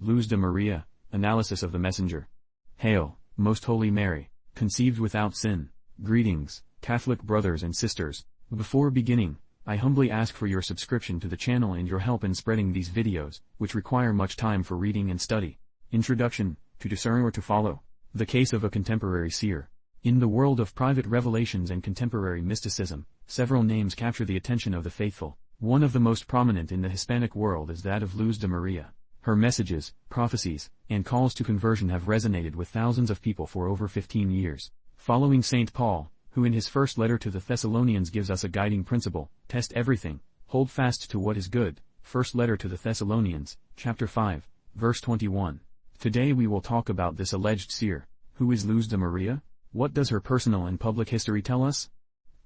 Luz de María, Analysis of the Messenger. Hail, Most Holy Mary, conceived without sin. Greetings, Catholic brothers and sisters. Before beginning, I humbly ask for your subscription to the channel and your help in spreading these videos, which require much time for reading and study. Introduction, to discern or to follow. The case of a contemporary seer. In the world of private revelations and contemporary mysticism, several names capture the attention of the faithful. One of the most prominent in the Hispanic world is that of Luz de María. Her messages, prophecies, and calls to conversion have resonated with thousands of people for over 15 years. Following St. Paul, who in his first letter to the Thessalonians gives us a guiding principle, test everything, hold fast to what is good. First letter to the Thessalonians, chapter 5, verse 21. Today we will talk about this alleged seer. Who is Luz de María? What does her personal and public history tell us?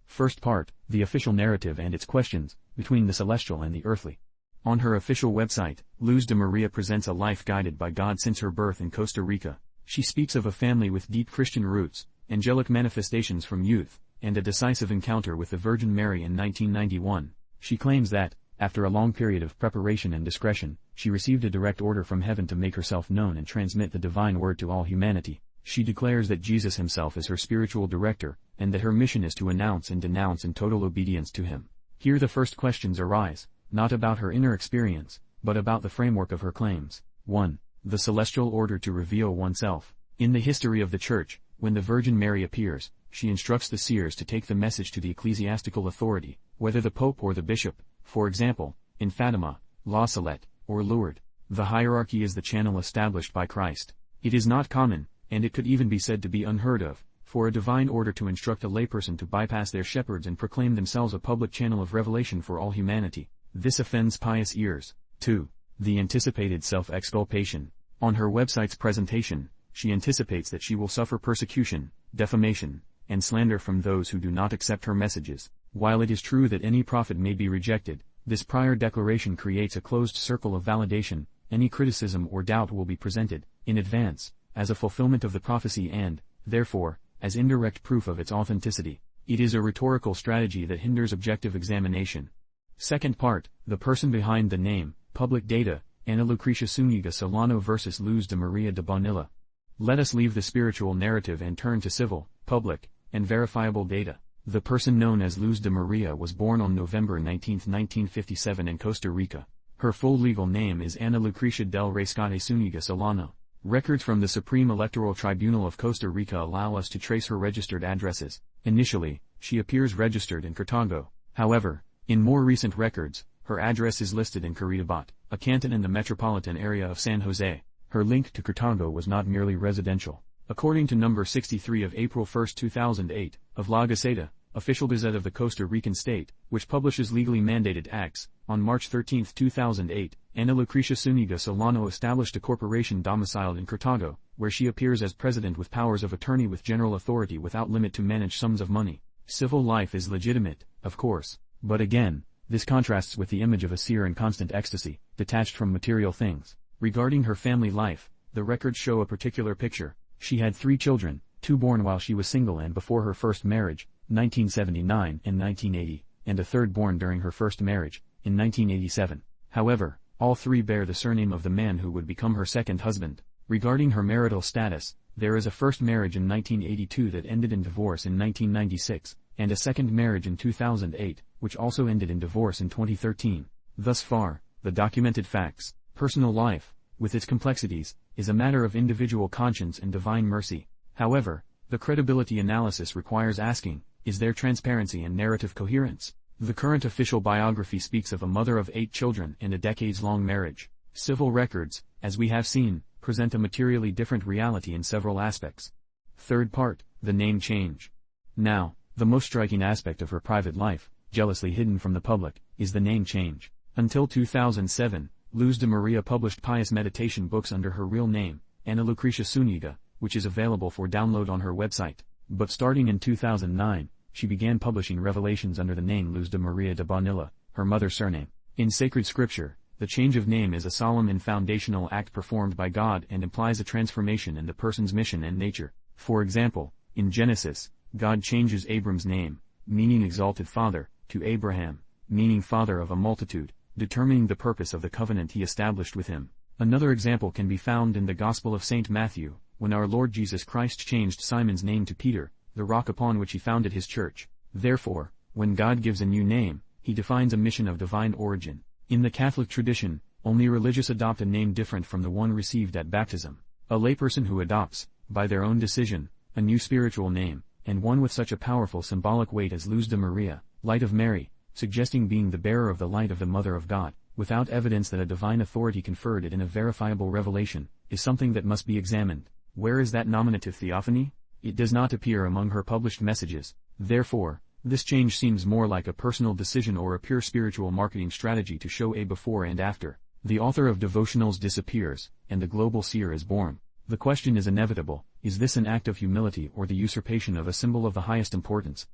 First part, the official narrative and its questions, between the celestial and the earthly. On her official website, Luz de María presents a life guided by God since her birth in Costa Rica. She speaks of a family with deep Christian roots, angelic manifestations from youth, and a decisive encounter with the Virgin Mary in 1991. She claims that, after a long period of preparation and discretion, she received a direct order from heaven to make herself known and transmit the divine word to all humanity. She declares that Jesus himself is her spiritual director, and that her mission is to announce and denounce in total obedience to him. Here the first questions arise, not about her inner experience, but about the framework of her claims. 1. The celestial order to reveal oneself. In the history of the Church, when the Virgin Mary appears, she instructs the seers to take the message to the ecclesiastical authority, whether the Pope or the Bishop, for example, in Fatima, La Salette, or Lourdes. The hierarchy is the channel established by Christ. It is not common, and it could even be said to be unheard of, for a divine order to instruct a layperson to bypass their shepherds and proclaim themselves a public channel of revelation for all humanity. This offends pious ears. 2. The anticipated self-exculpation. On her website's presentation, she anticipates that she will suffer persecution, defamation, and slander from those who do not accept her messages. While it is true that any prophet may be rejected, this prior declaration creates a closed circle of validation. Any criticism or doubt will be presented, in advance, as a fulfillment of the prophecy and, therefore, as indirect proof of its authenticity. It is a rhetorical strategy that hinders objective examination. Second part, the person behind the name, public data, Ana Lucrecia Zuniga Solano versus Luz de María de Bonilla. Let us leave the spiritual narrative and turn to civil, public, and verifiable data. The person known as Luz de María was born on November 19, 1957 in Costa Rica. Her full legal name is Ana Lucrecia del Rescate Zuniga Solano. Records from the Supreme Electoral Tribunal of Costa Rica allow us to trace her registered addresses. Initially, she appears registered in Cartago. However, in more recent records, her address is listed in Curitiba, a canton in the metropolitan area of San Jose. Her link to Cartago was not merely residential. According to number 63 of April 1, 2008, of La Gaceta, official gazette of the Costa Rican state, which publishes legally mandated acts, on March 13, 2008, Ana Lucrecia Zuniga Solano established a corporation domiciled in Cartago, where she appears as president with powers of attorney with general authority without limit to manage sums of money. Civil life is legitimate, of course, but again, this contrasts with the image of a seer in constant ecstasy, detached from material things. Regarding her family life, the records show a particular picture. She had 3 children, 2 born while she was single and before her first marriage, 1979 and 1980, and a third born during her first marriage, in 1987. However, all 3 bear the surname of the man who would become her second husband. Regarding her marital status, there is a first marriage in 1982 that ended in divorce in 1996, and a second marriage in 2008, which also ended in divorce in 2013. Thus far, the documented facts. Personal life, with its complexities, is a matter of individual conscience and divine mercy. However, the credibility analysis requires asking, is there transparency and narrative coherence? The current official biography speaks of a mother of 8 children and a decades-long marriage. Civil records, as we have seen, present a materially different reality in several aspects. Third part, the name change. Now, the most striking aspect of her private life, jealously hidden from the public, is the name change. Until 2007, Luz de María published pious meditation books under her real name, Ana Lucrecia Zuniga, which is available for download on her website. But starting in 2009, she began publishing revelations under the name Luz de María de Bonilla, her mother's surname. In sacred scripture, the change of name is a solemn and foundational act performed by God and implies a transformation in the person's mission and nature. For example, in Genesis, God changes Abram's name, meaning exalted father, to Abraham, meaning father of a multitude, determining the purpose of the covenant he established with him. Another example can be found in the Gospel of St. Matthew, when our Lord Jesus Christ changed Simon's name to Peter, the rock upon which he founded his church. Therefore, when God gives a new name, he defines a mission of divine origin. In the Catholic tradition, only religious adopt a name different from the one received at baptism. A layperson who adopts, by their own decision, a new spiritual name, and one with such a powerful symbolic weight as Luz de María, Light of Mary, suggesting being the bearer of the light of the Mother of God, without evidence that a divine authority conferred it in a verifiable revelation, is something that must be examined. Where is that nominative theophany? It does not appear among her published messages. Therefore, this change seems more like a personal decision or a pure spiritual marketing strategy to show a before and after. The author of devotionals disappears, and the global seer is born. The question is inevitable: is this an act of humility or the usurpation of a symbol of the highest importance?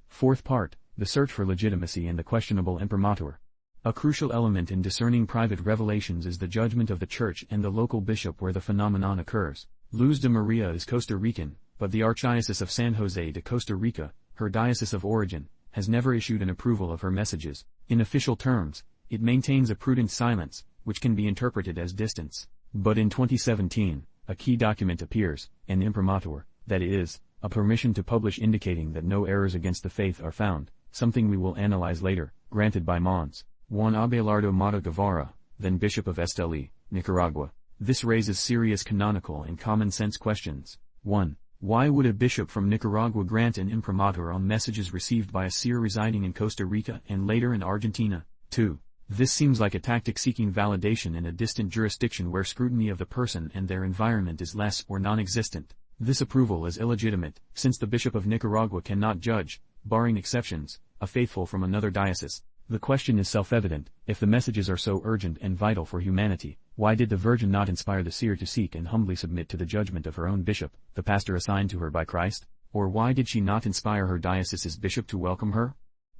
Fourth part, the search for legitimacy and the questionable imprimatur. A crucial element in discerning private revelations is the judgment of the church and the local bishop where the phenomenon occurs. Luz de Maria is Costa Rican, but the Archdiocese of San Jose de Costa Rica, her diocese of origin, has never issued an approval of her messages. In official terms, it maintains a prudent silence, which can be interpreted as distance. But in 2017, a key document appears, an imprimatur, that is, a permission to publish indicating that no errors against the faith are found, something we will analyze later, granted by Mons. Juan Abelardo Mata Guevara, then Bishop of Esteli, Nicaragua. This raises serious canonical and common-sense questions. 1. Why would a bishop from Nicaragua grant an imprimatur on messages received by a seer residing in Costa Rica and later in Argentina? 2. This seems like a tactic seeking validation in a distant jurisdiction where scrutiny of the person and their environment is less or non-existent. This approval is illegitimate, since the Bishop of Nicaragua cannot judge, barring exceptions, a faithful from another diocese. The question is self-evident: if the messages are so urgent and vital for humanity, why did the Virgin not inspire the seer to seek and humbly submit to the judgment of her own bishop, the pastor assigned to her by Christ? Or why did she not inspire her diocese's bishop to welcome her?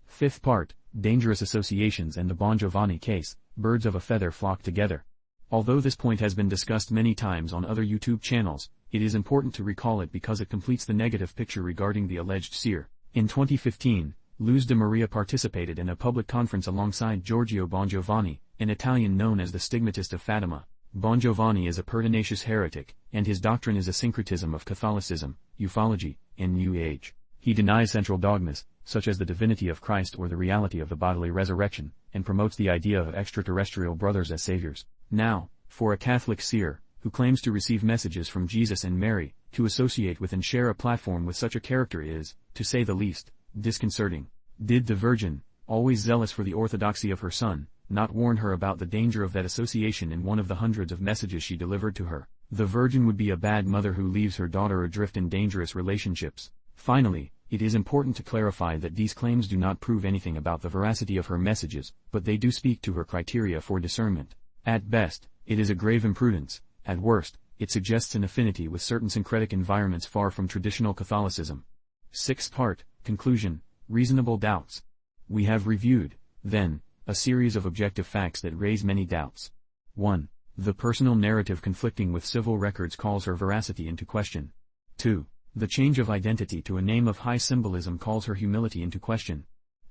Fifth part, dangerous associations and the Bon Giovanni case, birds of a feather flock together. Although this point has been discussed many times on other YouTube channels, it is important to recall it because it completes the negative picture regarding the alleged seer. In 2015, Luz de Maria participated in a public conference alongside Giorgio Bon Giovanni, an Italian known as the stigmatist of Fatima. Bon Giovanni is a pertinacious heretic, and his doctrine is a syncretism of Catholicism, ufology, and New Age. He denies central dogmas, such as the divinity of Christ or the reality of the bodily resurrection, and promotes the idea of extraterrestrial brothers as saviors. Now, for a Catholic seer, who claims to receive messages from Jesus and Mary, to associate with and share a platform with such a character is, to say the least, disconcerting. Did the Virgin, always zealous for the orthodoxy of her Son, not warn her about the danger of that association in one of the hundreds of messages she delivered to her? The Virgin would be a bad mother who leaves her daughter adrift in dangerous relationships. Finally, it is important to clarify that these claims do not prove anything about the veracity of her messages, but they do speak to her criteria for discernment. At best, it is a grave imprudence; at worst, it suggests an affinity with certain syncretic environments far from traditional Catholicism. Sixth part, conclusion, reasonable doubts. We have reviewed, then, a series of objective facts that raise many doubts. 1. The personal narrative conflicting with civil records calls her veracity into question. 2. The change of identity to a name of high symbolism calls her humility into question.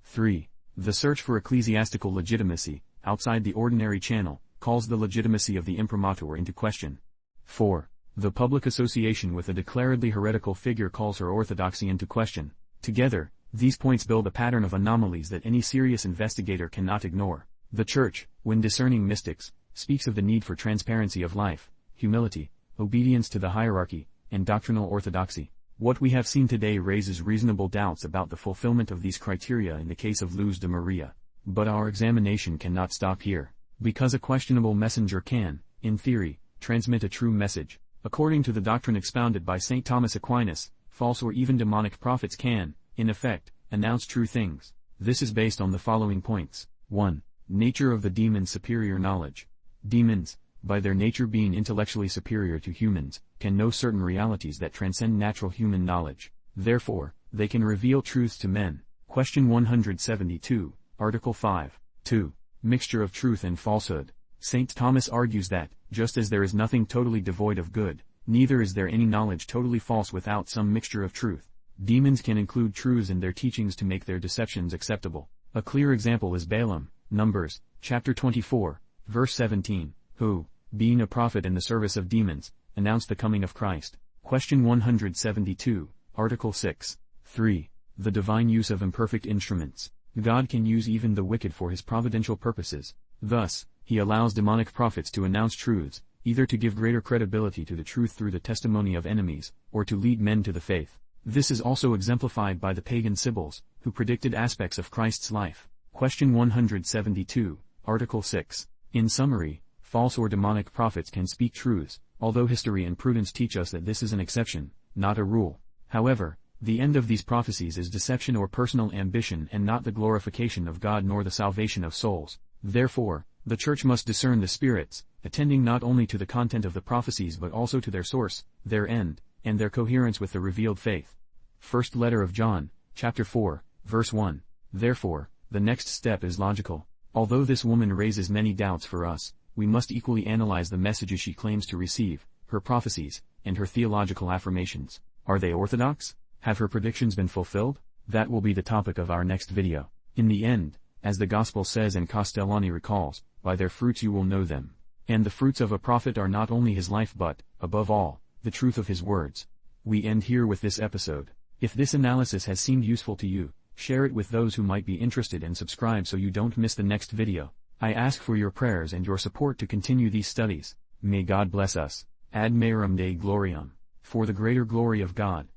3. The search for ecclesiastical legitimacy, outside the ordinary channel, calls the legitimacy of the imprimatur into question. 4. The public association with a declaredly heretical figure calls her orthodoxy into question. Together, these points build a pattern of anomalies that any serious investigator cannot ignore. The Church, when discerning mystics, speaks of the need for transparency of life, humility, obedience to the hierarchy, and doctrinal orthodoxy. What we have seen today raises reasonable doubts about the fulfillment of these criteria in the case of Luz de Maria. But our examination cannot stop here, because a questionable messenger can, in theory, transmit a true message. According to the doctrine expounded by St. Thomas Aquinas, false or even demonic prophets can, in effect, announce true things. This is based on the following points. 1. Nature of the demon's superior knowledge. Demons, by their nature being intellectually superior to humans, can know certain realities that transcend natural human knowledge. Therefore, they can reveal truths to men. Question 172, Article 5. 2. Mixture of truth and falsehood. St. Thomas argues that, just as there is nothing totally devoid of good, neither is there any knowledge totally false without some mixture of truth. Demons can include truths in their teachings to make their deceptions acceptable. A clear example is Balaam, Numbers, chapter 24, verse 17, who, being a prophet in the service of demons, announced the coming of Christ. Question 172, Article 6. 3. The divine use of imperfect instruments. God can use even the wicked for his providential purposes. Thus, he allows demonic prophets to announce truths, either to give greater credibility to the truth through the testimony of enemies, or to lead men to the faith. This is also exemplified by the pagan sibyls, who predicted aspects of Christ's life. Question 172, Article 6. In summary, false or demonic prophets can speak truths, although history and prudence teach us that this is an exception, not a rule. However, the end of these prophecies is deception or personal ambition and not the glorification of God nor the salvation of souls. Therefore, the Church must discern the spirits, attending not only to the content of the prophecies but also to their source, their end, and their coherence with the revealed faith. First Letter of John, chapter 4, verse 1. Therefore, the next step is logical. Although this woman raises many doubts for us, we must equally analyze the messages she claims to receive, her prophecies, and her theological affirmations. Are they orthodox? Have her predictions been fulfilled? That will be the topic of our next video. In the end, as the Gospel says and Castellani recalls, by their fruits you will know them. And the fruits of a prophet are not only his life but, above all, the truth of his words. We end here with this episode. If this analysis has seemed useful to you, share it with those who might be interested and subscribe so you don't miss the next video. I ask for your prayers and your support to continue these studies. May God bless us. Ad Maiorem Dei Gloriam. For the greater glory of God.